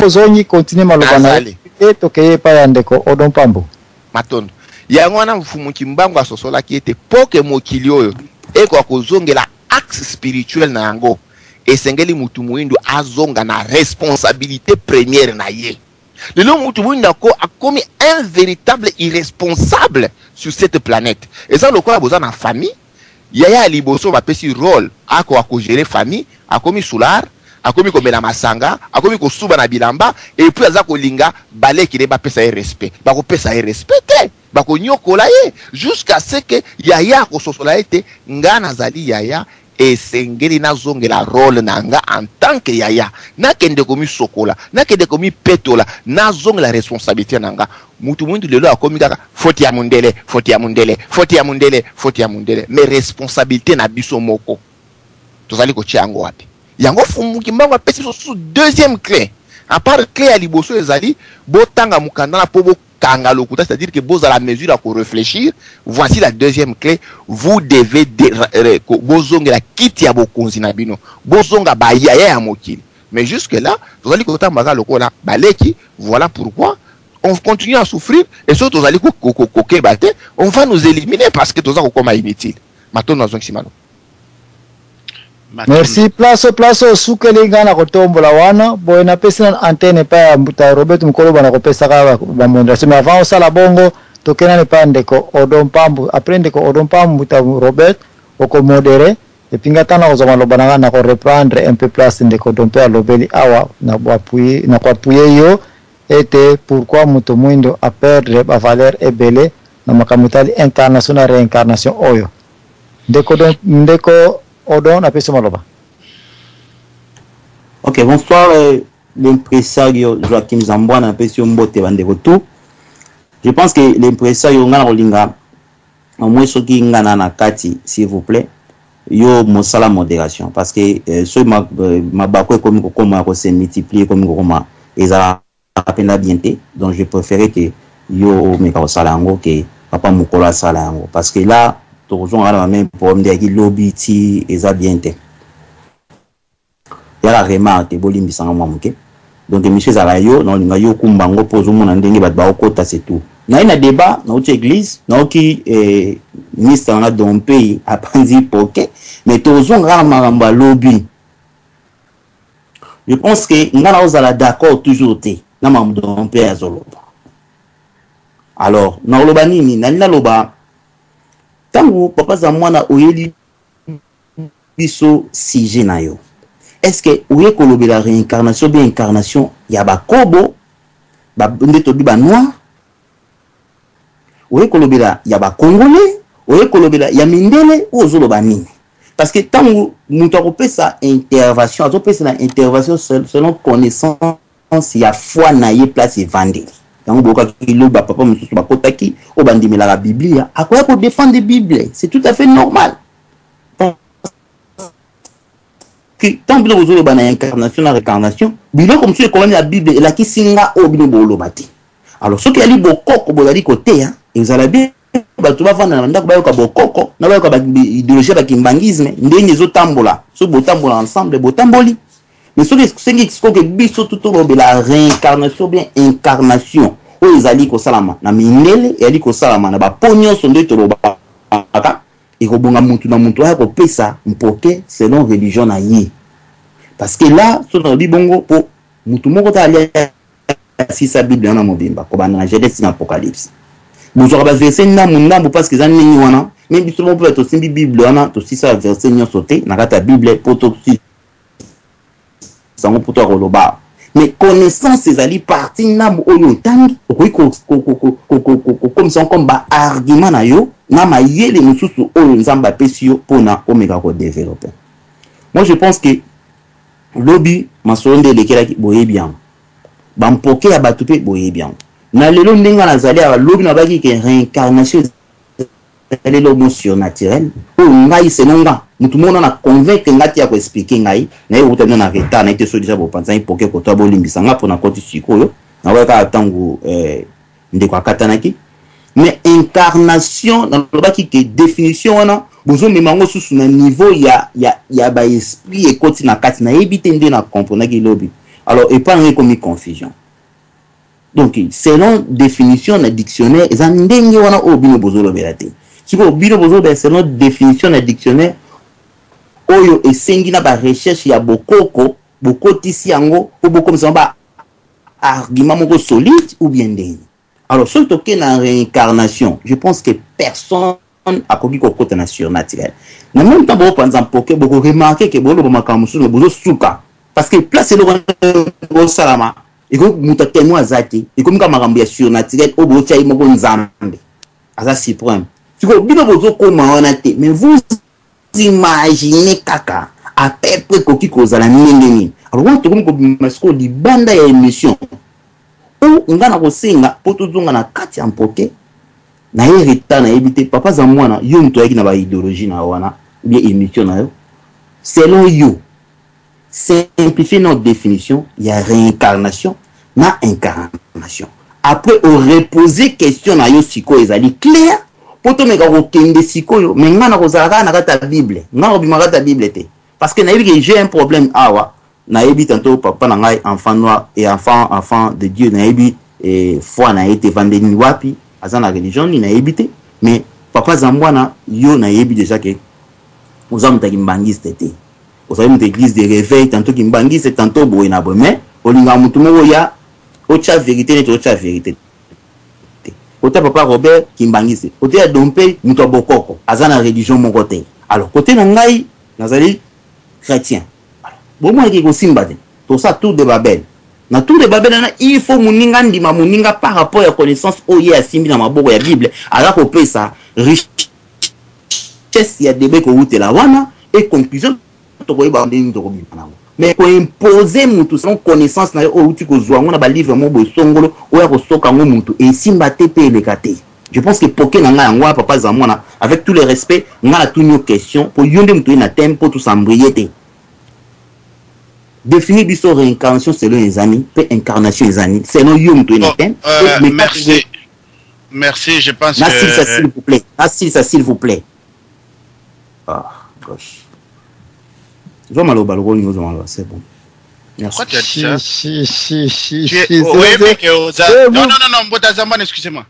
zonyi continue malobana e tokeye pa yandeko Odon Pambo matondo yango wana mfumu kimbango asosola ki ete poke mokili oyo eko kozongela axe spirituel na yango esengeli mutu muindu azonga na responsabilité première na ye lelo mutu muindu a commis un véritable irresponsable sur cette planète et ça lokola boza na famille yaya liboso bapesi rôle ako gérer famille akomi soulard akomi komela masanga akomi kosuba na bilamba et puis aza kolinga baleki ne bapesa ye respect bakopesa ye respecté bakonyokola ye jusqu'à ce que yaya kososola ete nga nazali yaya esengeli nazongela rôle nanga en tant que yaya nakende komi sokola nakende komi petola nazongela responsabilité nanga mutu mwindu lelo akomi kaka faute ya mundele faute ya mundele faute ya mundele faute ya mundele mais responsabilité na biso moko tozali kotia yango wapi yango fumu kimbango apesi so deuxième clé à part clé ya liboso ezali botanga mukanda na po kanga lokuta, c'est-à-dire que vous à la mesure à réfléchir, voici la deuxième clé, vous devez bozonga la kiti ya bokonzi na bino, bozonga ba yaya ya mokili. Mais jusque là, vous allez kota maga lokola baleki, voilà pourquoi on continue à souffrir et surtout vous allez kokebate, on va nous éliminer parce que tout ça comme inutile. Maintenant nous avons simano. Merci. Place sukelinga na kotombola wana boy na pesa antenne pa ya mbuta Robert Mukoloba na kopesa ka ba mondation mais avant ça la bongo tokena ne pa ndeko Odon Pambo aprende ko Odon Pambo mbuta Robert oko modéré et pinga tana kozoma lobana na ko reprendre un peu place ndeko dompe lobeli awa na appuyer na ko appuyer yo était pourquoi muto mwindo a perdre ba valeur ebele na makamutali incarnation na réincarnation oyo ndeko Odon a pesa maloba. Ok, bonsoir l'impresario Joachim Zambouane a pesa mbote bandeko tout. Je pense que l'impresario ngana rolinga au moins ce qui ngana na kati s'il vous plaît yo mosala modération parce que ce mabako comme ko se multiplier comme comment ezala apena bienté donc je préférais que yo meka sala ngo que papa mukola sala ngo parce que là toujours on a même problème de lobby ti eza bien te ya la remarque bolimbi sanga mwamuke donc monsieur Zalayo non linga yo kumbango pozo mona ndenge bat ba okota c'est tout na ina débat na autre église na ki ministre na don pays a pandi poke mais toujours ngala maramba lobby je pense que ngala ozala d'accord toujours te na mam don pays azoloba alors na loba nini na loba tango papa za mwana oyeli biso sujet na yo est-ce que oye kolobela réincarnation bien incarnation ya ba kobo ba ndeto bi ba noir oye kolobela ya ba congolais oye kolobela ya mindele ozoloba nini parce que tango mutu akopesa intervention azopesa na intervention selon connaissance ya foi na ye place evangile. Quand on a papa mususu bakotaki o bandimela la Bible akoya ko défendre la Bible, c'est tout à fait normal. Que tant que vous avez une incarnation la réincarnation, bilo comme si la Bible et la kisinga o bino bolobati. Alors ce qui a li bokoko bolali côté hein, et vous allez bien bato ba vanda ndako ba yoka bokoko na ba yoka ba idéologie ba kimbangisme ndenge zo tambola so botambola ensemble botamboli. Mais ce que biso tout la réincarnation bien incarnation o ezali ko salama na minele ezali ko salama na ba ponyo sonde to baka e ko bonga mutu na mutu ha ko pesa mpoke selon religion na ye parce que là so na libongo po mutu moko ta ali si sa Bible na mobimba ko bana Genèse na Apocalypse mutu ka ba verset na munambo parce que za nini wana même biso mo peut aussi Bible wana to si sa verset nyo sauté na kata Bible poto si sango poto koloba mais connaissance ezali parti na oyo tangi comme ça comme ba argument na yo na mayele mususu oyo nzamba pesio pona omega ko développer. Moi je pense que lobby masonde lekela boye bien bampoke ya batupe boye bien na lelo ndenga nazali ya lobby na baki ke réincarnation elle l'émotion naturelle ou ngai senonga mutu mona na convaincre ngati ya ko expliquer ngai na yo utana na retard na ite so déjà bo panza ipoke ko to bolimbisa nga pona koti sikoyo na waka tangu ndeko akatanaki mais incarnation na lobaki ke définition wana bozo memango susu na niveau ya ba esprit et koti na kati na ebite nde na comprendre ki lobi Alors, et pas un comme confusion. Donc, selon définition dans le dictionnaire, ils ont ndenge wana obino bozolo belate. Si vous obino bozolo belate, selon définition dans le dictionnaire, oyo esengi na ba recherche ya bokoko, bokotisi yango, pour beaucoup comme ça, ba argument moko solide ou bien ndenge. Alors, surtout que dans la réincarnation, je pense que personne a connu qu'on côté surnaturel. Mais même temps, par exemple, vous remarquez que vous avez souka. Parce que place le salama, et que vous avez témoin zaki, et comme vous avez surnaturel, au bout de vous nzambe. Ça suprême. Si vous avez comment on a été, mais vous imaginez kaka, à peu près koki koza la nini. Alors, on te comme que di banda ya émission. Ou on a kosenga poto zonga na kati ampoke na hérita na ebité papa za mwana yo mto yaki na ba idéologie na wana bien émission na yo selon yo simplifier notre définition il y a réincarnation na incarnation après on reposer question na yo siko ezali clair poto meka ko kende siko yo mais ngana ko zalaka na kata bible ngana bimaka ta bible te parce que na yebi j'ai un problème awa na yebi tantôt papa na ngai enfant noir et enfant de Dieu na yebi foi na été vendeni wapi azana religion ni na yebi te mais papa zambwana yo na yebi déjà que nous avons ta kimbangiste te vous avez une église de réveil tantôt kimbangiste tantôt boye na bo mais olinga mutu moko ya ocha vérité ne ocha vérité ota papa Robert kimbangiste ota dompe mutu bokoko azana religion moko te alors côté na ngai nazali chrétien. Bon, moi, je suis tout ça, tout de Babel. Dans tout de Babel, il faut moninga ndima moninga par rapport à la connaissance oye à simbi dans ma boue la Bible. Alors qu'on peut ça, richesse, il y a des bêtes qui ont la wana et conclusion, mais pour imposer mutu sans connaissance na o uti ko zwa ngona ba livre mo bo songolo o ya ko soka ngo mutu et simba tepe le kate. Je pense que poké na nga ngwa papa za mwana avec tout le respect, nga tout une question pour yonde mutu na thème pour tout s'embriéter. Définir biso réincarnation selon les amis, peu incarnation les amis, selon Yom Toinaten. Merci. Merci, je pense merci, que... ça s'il vous plaît. Merci, ça s'il vous plaît. Ah, gosh. C'est bon. Merci. Pourquoi tu as dit ça? Oui, non, Mbotazamban, excusez-moi.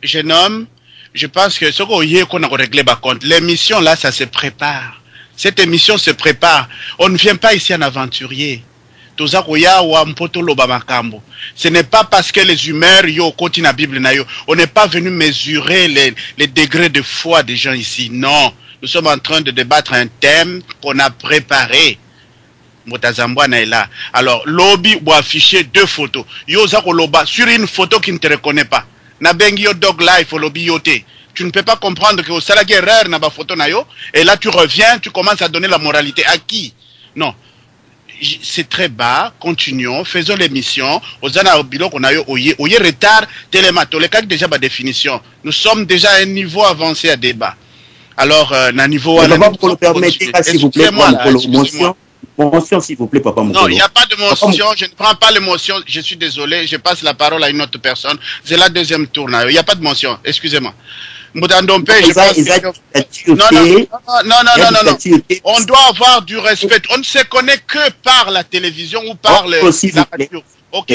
Jeune homme, je pense que ce qu'on a réglé par contre, l'émission là, ça se prépare. Cette émission se prépare. On ne vient pas ici en aventurier. Ce n'est pas parce que les humeurs yo continue la Bible na yo. On n'est pas venu mesurer les degrés de foi des gens ici. Non, nous sommes en train de débattre un thème qu'on a préparé. Motazambwana est là. Alors, lobby ou afficher 2 photos. Yo zako loba sur une photo qui ne te reconnaît pas. Na bengi yo dog life ou lobby yote. Tu ne peux pas comprendre que au salagi erreur na ba photo na yo et là tu reviens, tu commences à donner la moralité à qui? Non. C'est très bas, continuons, faisons l'émission. Ozana bilo qu'on a eu oye retard télémato le cas déjà ba définition. Nous sommes déjà à un niveau avancé à débat. Alors na niveau à vous le permettez s'il vous plaît motion s'il vous plaît papa mon. Non, il n'y a pas de motion, je ne prends pas l'émotion, je suis désolé, je passe la parole à une autre personne. C'est la deuxième tour là. Il n'y a pas de motion, excusez-moi. Moudandompe, je pense non. On doit avoir du respect. On ne se connaît que par la télévision ou par la radio. Ok?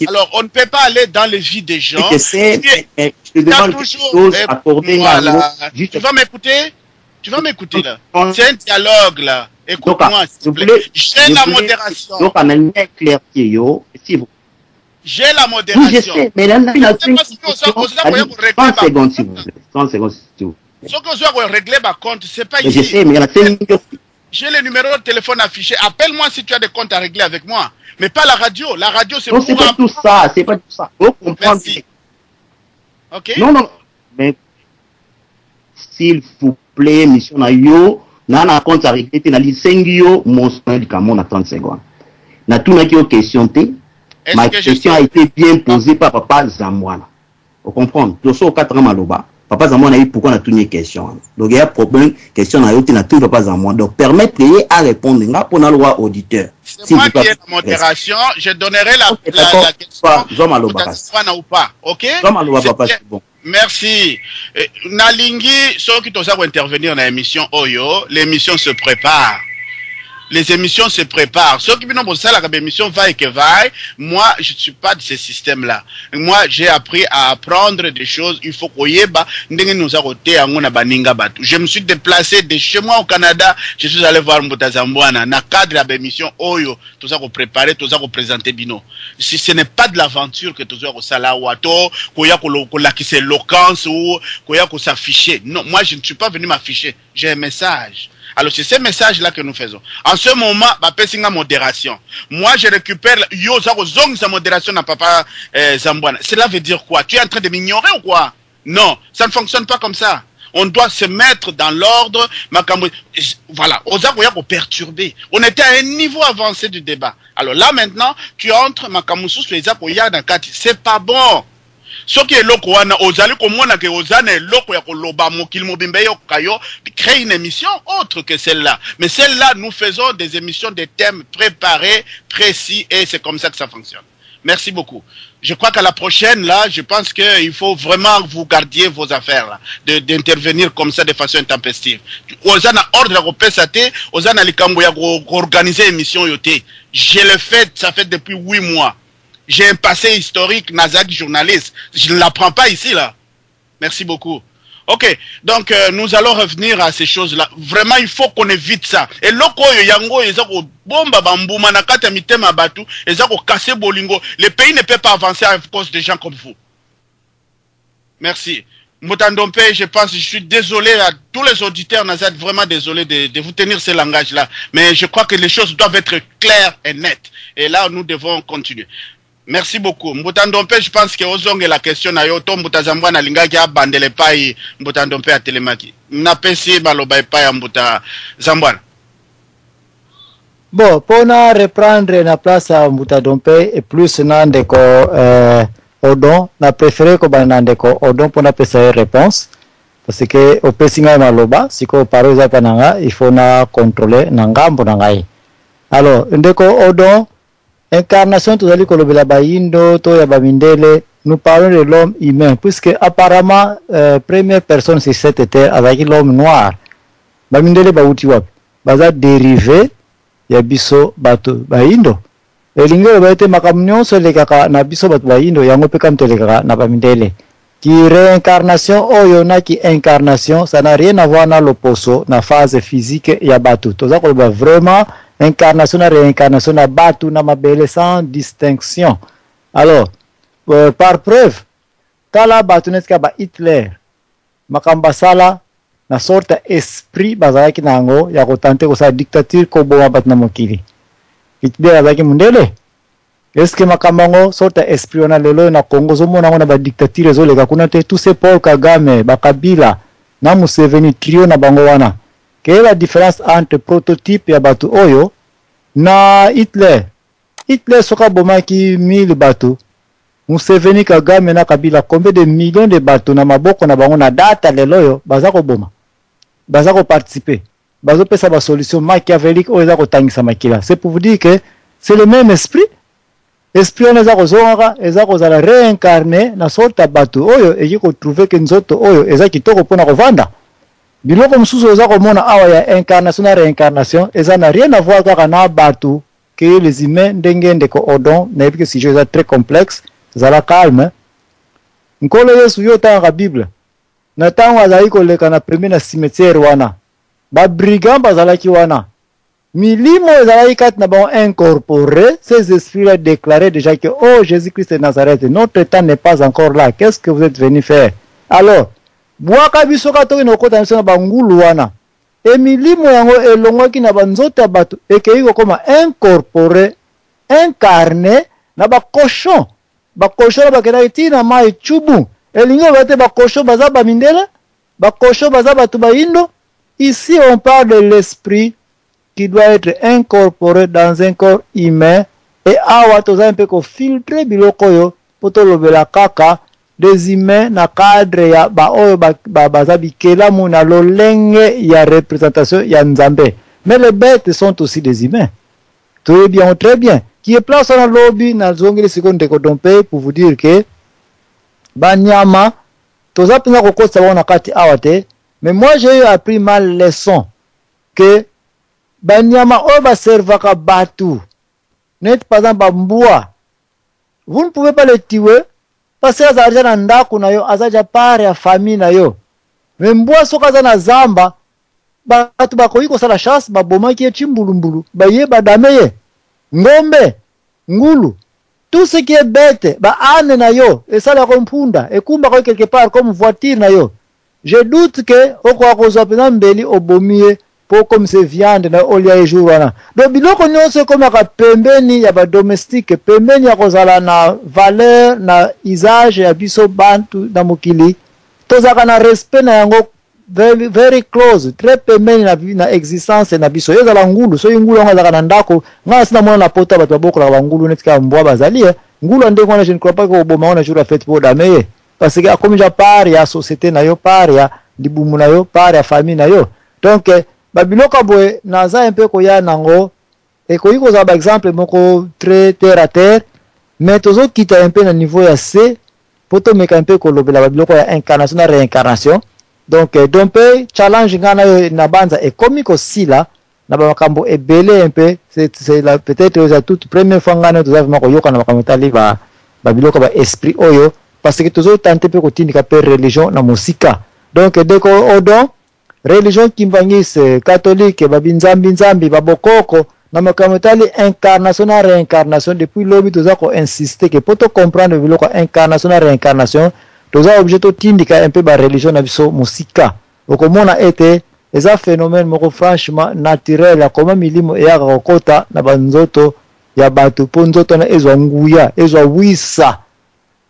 Alors, on ne peut pas aller dans les vies des gens. Je demande toujours voilà. Tu vas m'écouter? Tu vas m'écouter là. C'est un dialogue là. Écoute-moi, s'il te plaît. J'ai la modération. J'ai la modération. Oui, je sais, mais là, il a fait 30 secondes, s'il vous plaît. 30 secondes, s'il vous plaît. Ce que je dois régler ma compte, c'est pas ici. Je sais, mais il y a j'ai le numéro de téléphone affiché. Appelle-moi si tu as des comptes à régler avec moi. Mais pas la radio. La radio, c'est pour... Non, c'est pas tout ça. C'est pas tout ça. Vous comprenez. Ok. Non. Mais, s'il vous plaît, mission na yo, na compte à régler, na li sengyo, mon médicament na 30 secondes. Na tout na ki yo question te. Ma question a été bien posée par papa Zamwana. Vous comprenez? Donc, au 4 ans, Maloba, papa Zamwana a eu pourquoi on a toutes les questions. Donc, il y a un problème, question a eu tout papa Zamwana. Donc, permettre à répondre pour la loi auditeur. C'est moi qui ai la modération, je donnerai la question. Jean Maloba. Ou pas, ok? Jean Maloba, papa, c'est bon. Merci. Nalingi, ceux qui t'osent intervenir dans l'émission Oyo, l'émission se prépare. Les émissions se préparent. Ceux qui viennent pour ça, la émission va et que va. Moi, je ne suis pas de ce système-là. Moi, j'ai appris à apprendre des choses. Il faut qu'on y ait, je me suis déplacé de chez moi au Canada. Je suis allé voir Mbota Zambouana. Dans le cadre de la émission Oyo, tout ça qu'on préparer, tout ça qu'on présenter Bino. Si ce n'est pas de l'aventure que tout ça qu'on salawato, qu'on y a qui s'éloquence ou qu'on y a qu'on s'afficher. Non, moi, je ne suis pas venu m'afficher. J'ai un message. Alors c'est ce message-là que nous faisons. En ce moment, la modération. Moi, je récupère sa modération à papa Zambouana. Cela veut dire quoi? Tu es en train de m'ignorer ou quoi? Non, ça ne fonctionne pas comme ça. On doit se mettre dans l'ordre. Voilà, on perturber. On était à un niveau avancé du débat. Alors là maintenant, tu entres, c'est pas bon. Ce qui est loko wana ozali komona ke ozana loko ya koloba mokili mobimbe yo kayo créer une émission autre que celle-là. Mais celle-là, nous faisons des émissions de thèmes préparés, précis, et c'est comme ça que ça fonctionne. Merci beaucoup. Je crois qu'à la prochaine, là, je pense qu'il faut vraiment vous gardiez vos affaires, là, d'intervenir comme ça de façon intempestive. Ozana ordre à pesate, ozana likambo ya organiser émission yote. Je le fais, ça fait depuis 8 mois. J'ai un passé historique, Nazak journaliste. Je ne l'apprends pas ici, là. Merci beaucoup. Ok, donc nous allons revenir à ces choses-là. Vraiment, il faut qu'on évite ça. Et loko yango, ezako bomba bambouma nakata mitema batu, ezako kase bolingo. Le pays ne peut pas avancer à cause de gens comme vous. Merci. Mbotandompe, je pense, je suis désolé à tous les auditeurs, Nazad, vraiment désolé de vous tenir ce langage-là. Mais je crois que les choses doivent être claires et nettes. Et là, nous devons continuer. Merci beaucoup. Mbotandompe, je pense que ozonge la question na yo to Mbutazambwa na lingaki abandele pai Mbotandompe a telemaki. Napesi baloba pai ya Mbutazambwa. Bon, pour na reprendre na place à Mbutadompe et plus nande ko Odon, na préféré ko banande ko Odon pour na pesa réponse parce que au pesinga maloba siko paroza pananga il faut na contrôler na ngambo na ngai. Alors, ndeko Odon incarnation tozali kolobela baindo to ya bamindele, nous parlons de l'homme humain puisque apparemment première personne sur cette terre avec l'homme noir. Bamindele bauti wapi? Baza dérivé ya biso bato baindo. Elingo baite makamnyon so lekaka na biso bato baindo yango pe kam telekaka na bamindele. Qui réincarnation oyo na ki incarnation, ça n'a rien à voir na loposo na phase physique ya bato. Toza koloba vraiment incarnation et réincarnation na batu na mabele sans distinction. Alors, par preuve, tala batu neska ba Hitler, makamba sala na sorte esprit bazalaki nango ya kotante ko sa dictature ko boma bat na mokili. Hitler azaki mundele. Est-ce que makambango sorte esprit na lelo na Congo zomo na ba dictature zo leka kuna te tout ce Paul Kagame, ba Kabila, na Museveni trio na bango wana. Quelle est la différence entre prototype ya batu oyo na Hitler? Hitler soka bomaki 1000 batu. Museveni Kagame na Kabila combien de millions de batu na maboko na bango na data leloyo baza ko boma. Baza ko participer. Bazo pesa ba solution machiavélique oyo za ko tangisa makila. C'est pour vous dire que c'est le même esprit. Esprit on eza ko zonga, eza ko zala réincarner na sorte batu oyo eki ko trouver que nzoto oyo eza kitoko pona ko vanda. Biloko msusu oza komona awa ya incarnation na réincarnation eza na rien à voir kaka na batu que les humains ndenge ndeko Odon na que si je très complexe zala calme. Nkolo Yesu yo tanga Bible na tango azali koleka na premier na cimetière wana ba brigand bazalaki wana milimo ezalaki kati na bon incorporé. Ces esprits-là déclaraient déjà que oh Jésus-Christ de Nazareth, notre temps n'est pas encore là, qu'est-ce que vous êtes venu faire? Alors bwaka biso katoki na kota na bangulu wana emilimo yango elongwaki na banzota bato ekei kokoma incorporé incarné na bakoshon na bakendaki tina mai chubu elingo bate bakoshon baza bamindele bakoshon baza bato baindo. Ici on parle de l'esprit qui doit être incorporé dans un corps humain et awa toza un peu ko filtrer biloko yo poto lobela kaka des humains na cadre ya ba oyo baza bikela muna lolenge ya représentation ya Nzambe. Mais les bêtes sont aussi des humains. Très bien. Qui est place dans lobby na zongeli seconde ko dompe pour vous dire que banyama toza pina kokosa wana kati awate. Mais moi j'ai appris ma leçon que banyama oyo baservaka batu net par exemple bambua, vous ne pouvez pas le tuer parce que azaja na ndako na yo, azaja pare ya famille na yo. Mais mbua soka aza na zamba, batu bakoyi kosala chasse, babomaki ye chimbulumbulu, baye badame ye, ngombe, ngulu, tout ce qui est bête, ane na yo, et ça la kompunda, et kumba koyi quelque part comme voiture na yo. Je doute que okwa kozwa pena mbeli obomiye pour comme c'est viande na olia ejourana. Donc biloko nyonso komaka pembeni ya ba domestique, pembeni ya kozala na valeur na usage ya biso bantu na mokili. Tozaka na respect na yango very close, très pembeni na existence na biso. Yozala ngulu, so ngulu ngo zaka na ndako, nga sina mona na pota bato babokola ba ngulu netika mbwa bazali. Ngulu ndeko na je ne crois pas que oboma on a jour la fête pour dameye. Parce que comme ja part ya société na yo, part ya libumu na yo, part ya famille na yo. Donc babiloka boye naza un peu koya nango et koyi koza par exemple moko très terre à terre, mais tozo kita un peu na niveau ya C poto meka un peu kolobela babiloko ya incarnation na réincarnation. Donc dompe challenge ngana yo na banza et comique aussi là na bakambo ebele un peu, c'est la peut-être la toute première fois ngana toza vraiment koyoka na bakamotali babiloko ba esprit oyo parce que tozo tenter pe kotindika pe religion na musika. Donc deko odon religion kimbangise catholique babinzambi babokoko na makamotali incarnation na réincarnation depuis lobi toza ko insister que poto comprendre biloko incarnation na réincarnation toza objet to tindika un peu ba religion na biso musika okomona ete eza phénomène moko franchement naturel ya koma milimo ya kokota na banzoto ya batu po nzoto na ezwa nguya ezwa wisa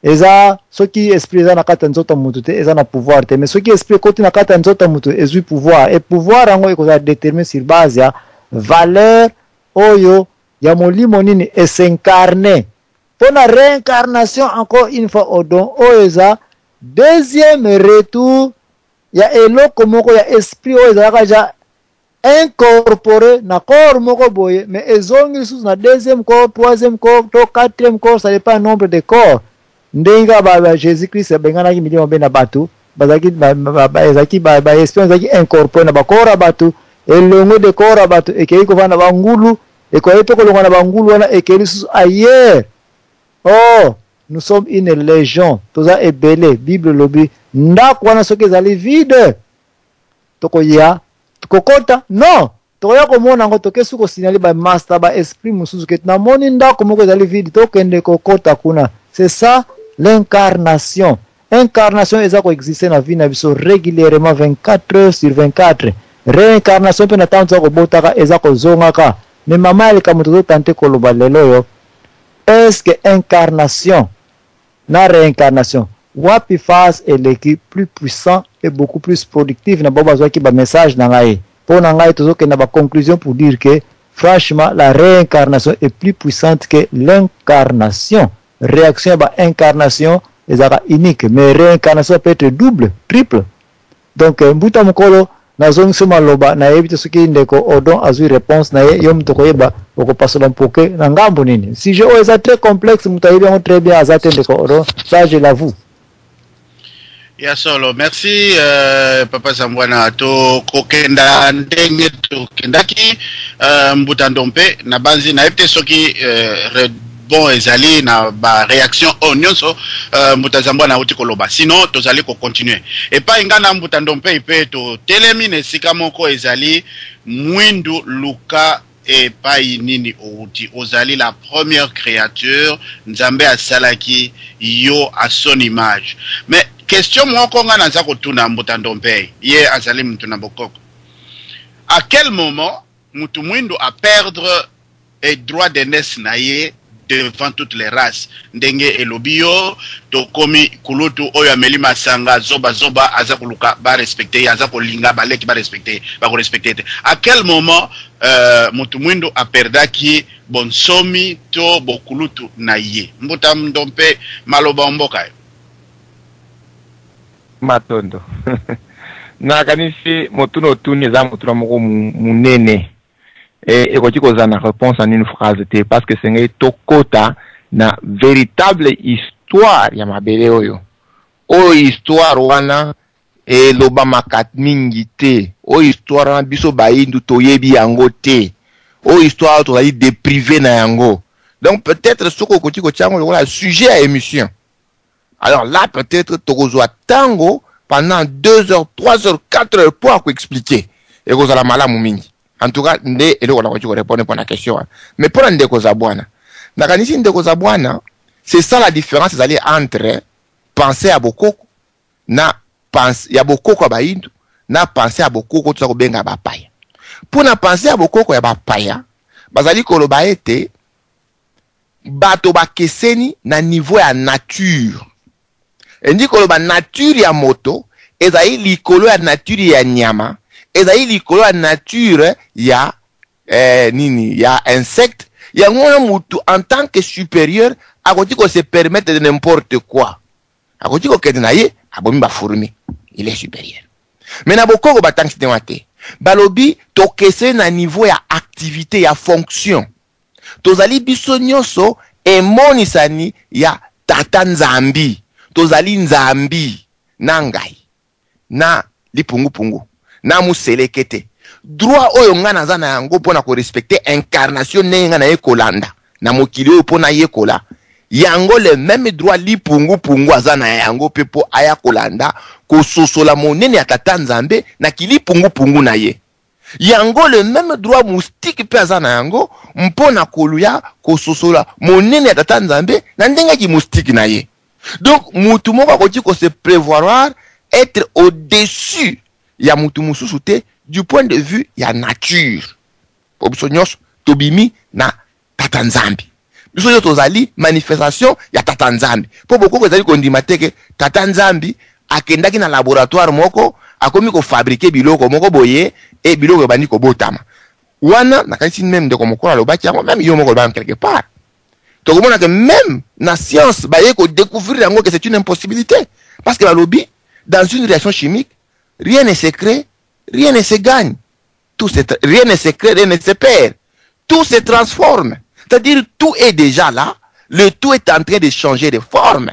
eza soki esprit eza na kata nzoto mutu te eza na pouvoir te, mais soki esprit koti na kata nzoto mutu ezui pouvoir, et pouvoir yango ekoza déterminer sur base ya valeur oyo ya molimo nini esincarne. Pour la réincarnation encore une fois odon oyo eza deuxième retour ya eloko moko ya esprit oyo ezalaka ja incorporé na corps moko boye, mais ezongi lisusu na deuxième corps, troisième corps, to quatrième corps, ça dépend nombre de corps. Ndenga ba Jésus-Christ bengana ki milimo bena batu bazaki ezaki ba esprit ezaki incorporé na bakora batu elongo de kora batu ekei ko vana bangulu ekoyepe ko longa na bangulu wana ekeli susu ailleurs. Oh, nous sommes une légion, toza ebele Bible lobi ndako wana soki ezali vide tokoya tukokota non tokoya komona ngo tokesu ko signali ba master ba esprit mususu ke na moni ndako moko ezali vide tokende kokota kuna. C'est ça l'incarnation. Incarnation eza ko exister na vie na biso régulièrement 24 heures sur 24. Réincarnation pe na tanzo ko botaka eza ko zongaka. Mais mama elle comme tout tenter ko loba lelo yo. Est-ce que incarnation na réincarnation wapi face est l'équipe plus puissant et beaucoup plus productif na boba zwa ki ba message na ngai. Pour na ngai tozo ke na ba conclusion pour dire que franchement la réincarnation est plus puissante que l'incarnation. Réaction à incarnation est unique, mais réincarnation peut être double, triple. Donc mbuta mukolo na zongi soma loba na ebite soki ndeko odon azui réponse na yom tokoyeba okopasola mpoke na ngambo nini. Si je est très complexe mutayibi on très bien azate ndeko odon, ça je l'avoue. Ya solo, merci Papa Zambwana to kokenda ndenge to kendaki mbuta ndompe na banzi na ebite soki bon ezali na ba réaction nyonso mbuta Zambwana uti koloba, sinon tozali ko continuer et pas ingana mbuta ndompe ipe to telemi ne sika moko ezali mwindu luka et pas nini outi ozali la première créature nzambe asalaki yo à son image. Mais question moko nga naza kotuna mbuta ndompe ye azali mtu na bokoko, à quel moment mutu mwindu a perdre et droit de naissance na ye devant toutes les races ndenge elobio to komi kulutu oyo ameli masanga zoba aza kuluka ba respecter aza kolinga baleki ba respecter ba ko respecter. À quel moment mutu mwindo aperdaki bonsomi to bokulutu na ye mbuta ndompe maloba mboka matondo na kanisi motuno tuni za motuno moko munene et quand tu causes une réponse en une phrase parce que c'est tokota na véritable histoire ya mabele oyo histoire wana loba makat mingi te o histoire na biso bayindu toyebi yango te, o histoire tozali déprivé na yango. Donc peut-être ce qu'on continue le sujet à émission. Alors là peut-être tokozwa tango pendant 2 heures, 3 heures, 4 heures pour expliquer. Et vous allez malamu mingi. En tout cas, ndé et on va répondre pour la question. Mais pour ndeko zabwana. Nakanisi ndeko zabwana, c'est ça la différence entre penser à beaucoup na pense ya bokoko ya bayindu na penser à bokoko to benga bapaya. Pour na penser à bokoko ya bapaya, bazali koloba ete bato bakeseni na niveau ya nature. Endi koloba nature ya moto ezali likolo ya nature ya nyama, ezali likolo ya nature ya nini ya insecte. Ya ngona mutu en tant que supérieur akoti ko se permettre de n'importe quoi. Akoti ko kede na ye abomi ba fourmi, il est supérieur. Mais na bokoko batangi te balobi to kese na niveau ya activité ya fonction. Tozali biso nyonso emonisani ya tata nzambi. Tozali nzambi na ngai na lipungu na muselekete. Droit oyo nga naza na yango pona ko respecter incarnation nenga na ekolanda na mokili oyo pona yekola yango le même droit lipungu aza na yango pepo aya kolanda ko sosola monene ya tata nzambe na kilipungu na ye. Yango le même droit moustique pe aza na yango mpona koluya ko sosola monene ya tata nzambe na ndenga ki moustique na ye. Donc mutu moko akoti ko se prévoir être au-dessus ya mutu mususu te du point de vue ya nature. Obisonyos tobimi na tata nzambi. Biso yo tozali manifestation ya tata nzambi. Po boko kozali kondima teke tata nzambi akendaki na laboratoire moko akomi ko fabriquer biloko moko boye et biloko bandi ko botama. Wana nakanisi même de komokola lobaki yango même yo moko ba quelque part. Tokomona que même na science baye ko découvrir yango que c'est une impossibilité parce que la lobby dans une réaction chimique rien n'est secret, rien ne se gagne. Rien ne se crée, rien ne se perd. Tout se transforme. C'est-à-dire tout est déjà là. Le tout est en train de changer de forme.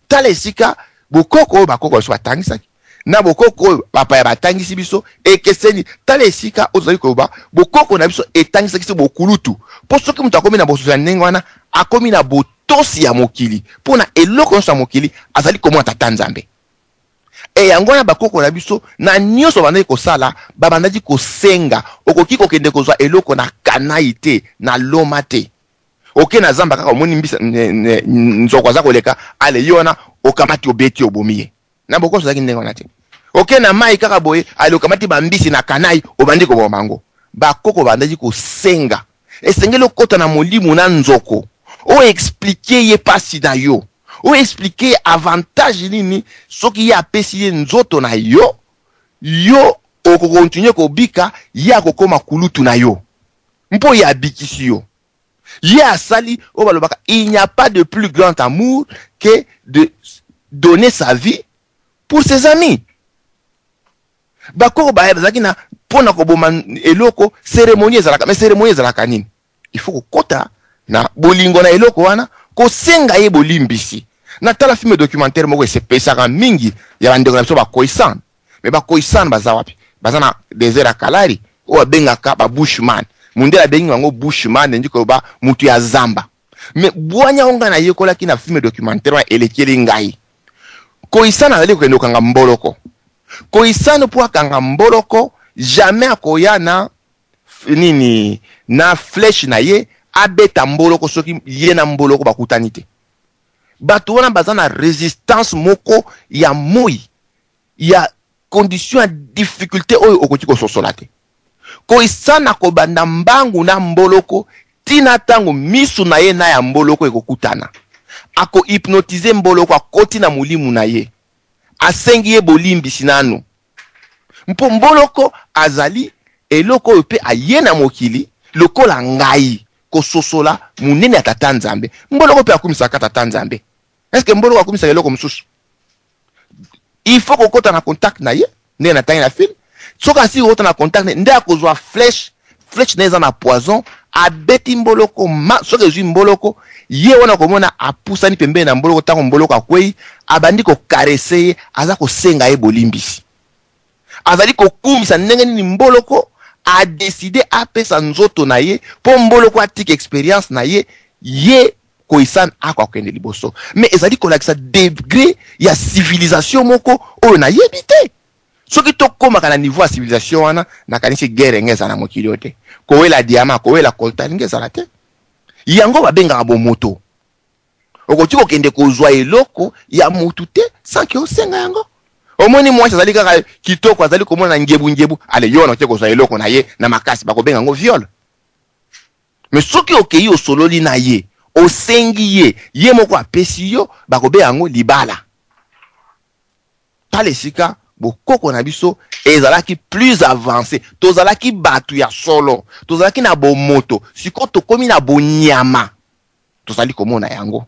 Talesika, bokoko bakoko soit tangisaki. Na bokoko bapaya batangisi biso ekeseni talesika ozali koba bokoko na biso etangisaki so bokulutu. Po soki mutu akomi na bososo ndenge wana akomi na botosi ya mokili. Pona eloko nso ya mokili azali komona tata nzambe. E yangona bakoko na biso na nyoso bandaki kosala babandaki kosenga okoki kokende kozwa eloko na kanaite na loma te. Oke na zamba kaka omoni mbisa nzoko za koleka ale yona okamati obeti obomiye. Na boko zaki ndenge wana te. Oke na mai kaka boye ale okamati bambisi na kanai obandi ko bomango. Bakoko bandaki kosenga. Esengelo kota na molimu na nzoko. O expliquer ye pasi da yo. Ou expliquer avantage nini soki ya pesi ye nzoto na yo oko continue ko bika ya kokoma kulutu na yo mpo ya bikisi yo ya asali o balobaka il n'y a pas de plus grand amour que de donner sa vie pour ses amis. Bakoko ba bazaki na pona ko boma eloko cérémonie ezalaka mais cérémonie ezalaka nini il faut ko kota na bolingo na eloko wana ko senga ye bolimbisi. Na tala film documentaire moko se pesaka mingi ya bandeko na biso ba koisan. Mais ba koisan baza wapi? Baza na désert ya Kalari o bengaka ba bushman. Mundela bengi wango bushman ndiko ba mutu ya zamba. Mais bwanya onga na yekola ki na film documentaire wa elekeli ngai. Koisan ali ko ndokanga mboloko. Koisan po akanga mboloko jamais akoya na nini na flèche na ye abeta mboloko soki ye na mboloko bakutanite. Bato wana bazana résistance moko ya moi ya condition ya difficulté oyo okoti ko sosolate ko isana ko banda mbangu na mboloko tina tango misu na ye na ya mboloko ekokutana ako hypnotiser mboloko akoti na mulimu na ye asengi ye bolimbisi nanu mpo mboloko azali eloko oyo pe aye na mokili lokola ngai ko sosola munene ya tata nzambe mboloko pe akumisaka tata nzambe. Est-ce que mbolo wakumisa eloko msusu? Il faut qu'on ait en contact na ye, ne na tangi na film. Soka si on na contact nde akozwa flèche neza na poison, abeti mboloko soka zui mboloko, ye wana komona apusani pembe na mboloko tango mboloko akwei, abandi ko caresser, aza ko senga ye bolimbisi. azali kokumisa ndenge nini mboloko a décidé apesa nzoto na ye po mboloko atika expérience na ye ye koisan akokende liboso. Mais ezali kolakisa degré ya civilisation moko oyo na yebi te. Soki tokomaka na niveau ya civilisation wana nakanisi guerre ngeza na mokili yote. Kowela diamant, kowela coltan ngeza te. Yango babengaka bomoto. Okoti kokende kozwa eloko ya mutu te sans que osenga yango. Omoni mwasi azali kaka kitoko azali komona ngebu ale yona te kozwa eloko na ye na makasi bakobenga ngo viol. Mais soki okeyi osololi na ye osengi ye moko apesi yo bakobenga yango libala. Talesika bokoko na biso ezalaki plus avancé, tozalaki batu ya solo, tozalaki na bomoto, siko tokomi na bonyama, tozali komona yango.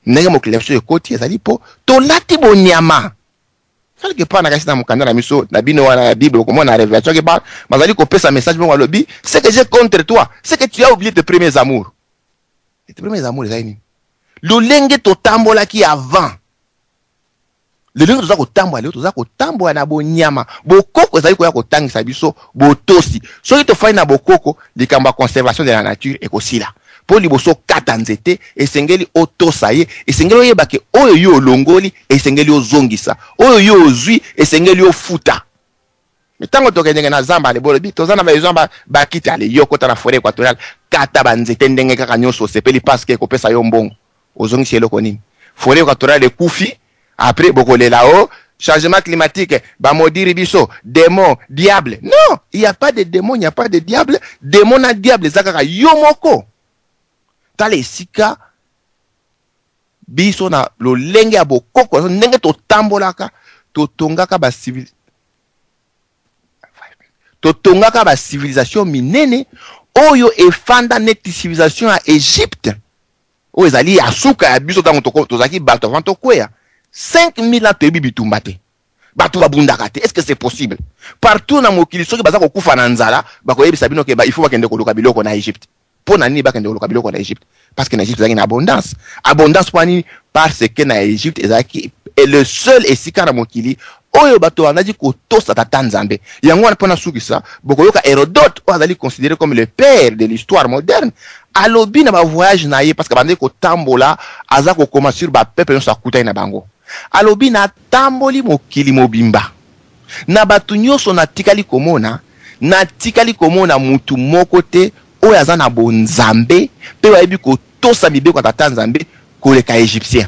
Ndenge mokilefso ekoti ezali po tolati bonyama. Quelque part na kasi na mukanda na miso na bino wana la Bible komona na révélation ke ba mazali kopesa message mo lobi, c'est que j'ai contre toi, c'est que tu as oublié tes premiers amours. Et tes premiers amours ezali nini? Lolenge totambola ki avant. Le lenge toza kotambola leo toza kotambola na bonyama. Bokoko ezali koya kotangisa biso botosi. Soki tofai na bokoko likamba conservation de la nature ekosila. Po liboso kata nzete esengeli otosa ye, esengeli oyeba ke oyo yo olongoli esengeli ozongisa. Oyo yo ozwi esengeli ofuta. Mitango tokendenge na zamba le bolobi toza na bazamba bakita le yo kota na forêt équatoriale kata banzete ndenge kaka nyonso sepeli parce que kopesa yo mbongo. Ozongisi eloko nini? Forêt équatoriale ekufi. Après, beaucoup de là-haut, changement climatique, bamodiri biso, démon, diable. Non, il n'y a pas de démon, il n'y a pas de diable. Démon na diable, zakaka yomoko. Tale sika, biso na lo lenge ya bokoko, nenge to tambolaka, to tongaka ba civilisation minene, oyo efanda neti civilisation ya Egypte. Oyo ezali ya suka ya biso tango tozaki bato avant tokwea. 5000 ans tebi bitumbate. Bato babundakate. Est-ce que c'est possible? Partout na mokili soki baza kokufa na nzala, bakoyebisa bino ke il faut bakende koluka biloko na Egypte. Po na nini bakende koluka biloko na Egypte? Parce que na Egypte ezaki na abondance. Abondance po nini? Parce que na Egypte ezaki est le seul esika na mokili oyo bato banadi kotosa tata nzambe. Yango wana pona sukisa, bokoyoka Hérodote oyo azali considéré comme le père de l'histoire moderne. Alobi na ba voyage na ye parce que bande ko tambola aza ko koma sur ba peuple nyonso akutai na bango. Alobi na tamboli mokili mobimba. Na batu nyonso na tikali komona mutu moko te oyo aza na bonzambe pe wayebi ko tosa mibeko tata nzambe koleka égyptien.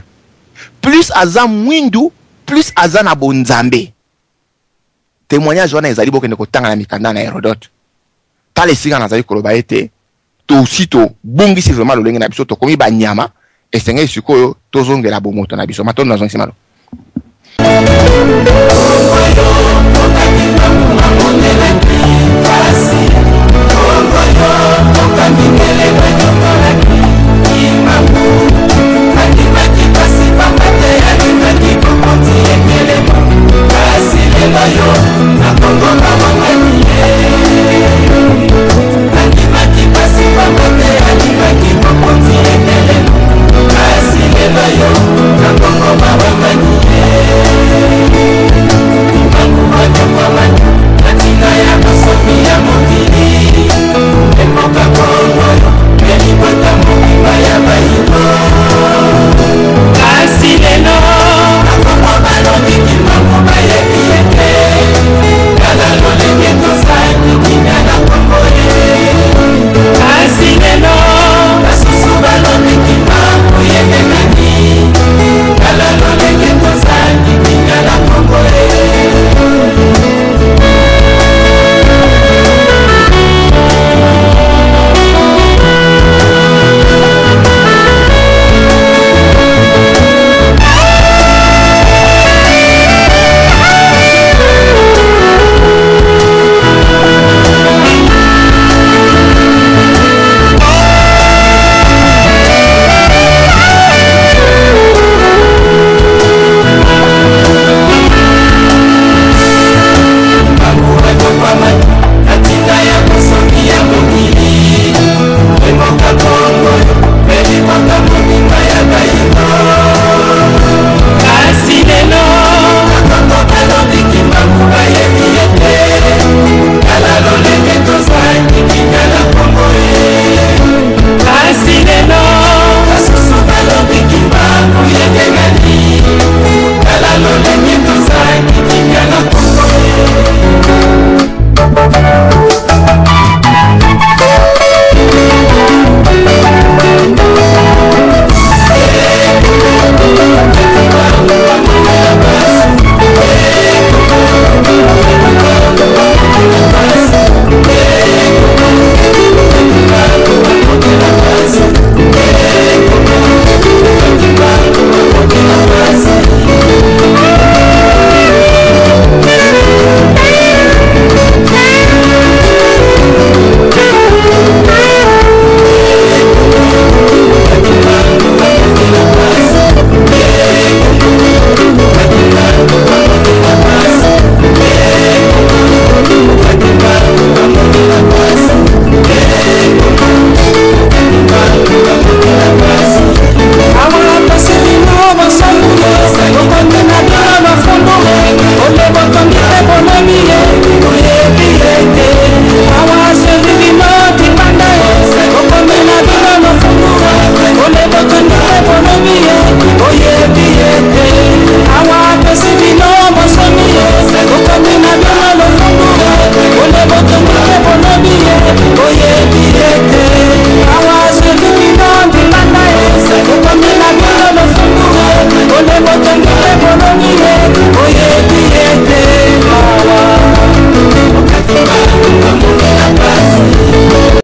Plus aza mwindu, plus aza na bonzambe. Témoignage wana ezali bokende kotanga na mikanda na Hérodote. Tale sika nazali koloba ete to sito bungisi vraiment lolenge na biso to komi banyama esenge sikoyo tozongela bomoto na biso matondo nazongisi malo.